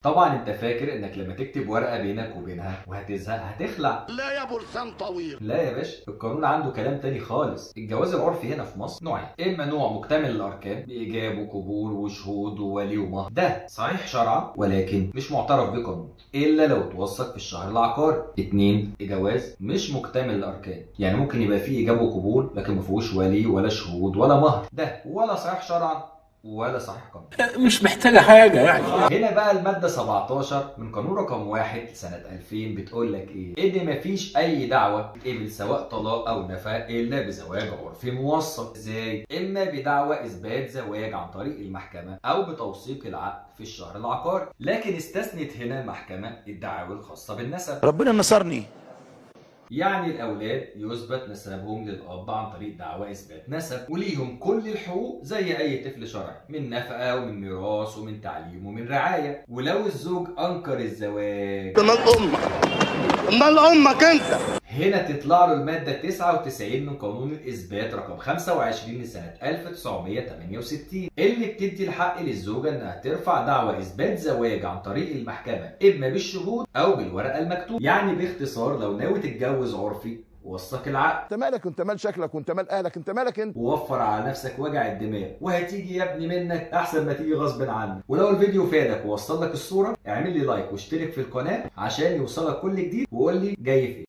طبعا انت فاكر انك لما تكتب ورقه بينك وبينها وهتزهق هتخلع. لا يا برسام طويل. لا يا باشا، القانون عنده كلام تاني خالص. الجواز العرفي هنا في مصر نوعين، اما نوع مكتمل الاركان بايجاب وقبول وشهود وولي ومهر، ده صحيح شرعا ولكن مش معترف به قانون الا لو توثق في الشهر العقاري. اتنين، جواز مش مكتمل الاركان، يعني ممكن يبقى فيه ايجاب وقبول لكن ما فيهوش ولي ولا شهود ولا مهر، ده ولا صحيح شرعا ولا صحيح قانون. مش محتاجة حاجة يعني. هنا بقى المادة 17 من قانون رقم 1 سنة 2000 بتقول لك ايه؟ ان مفيش اي دعوة تقبل سواء طلاق او نفاق الا بزواج عرفي موثق. ازاي؟ اما بدعوى اثبات زواج عن طريق المحكمة او بتوثيق العقد في الشهر العقاري. لكن استثنت هنا المحكمة الدعاوى الخاصة بالنسب. ربنا نصرني. يعني الأولاد يثبت نسبهم للأب عن طريق دعوى إثبات نسب، وليهم كل الحقوق زي أي طفل شرعي، من نفقة ومن ميراث ومن تعليم ومن رعاية. ولو الزوج أنكر الزواج، امال امك انت. هنا تطلع له المادة 99 من قانون الإثبات رقم 25 لسنة 1968 اللي بتدي الحق للزوجة إنها ترفع دعوى إثبات زواج عن طريق المحكمة إما بالشهود أو بالورقة المكتوبة. يعني باختصار لو ناوي تتجوز عرفي وثق العقد. انت مالك؟ انت مال شكلك وانت مال اهلك؟ انت مالك انت؟ ووفر على نفسك وجع الدماغ، وهتيجي يا ابني منك احسن ما تيجي غصب عنك. ولو الفيديو فادك ووصل لك الصورة اعمل لي لايك واشترك في القناة عشان يوصلك كل جديد، وقول لي جاي فين.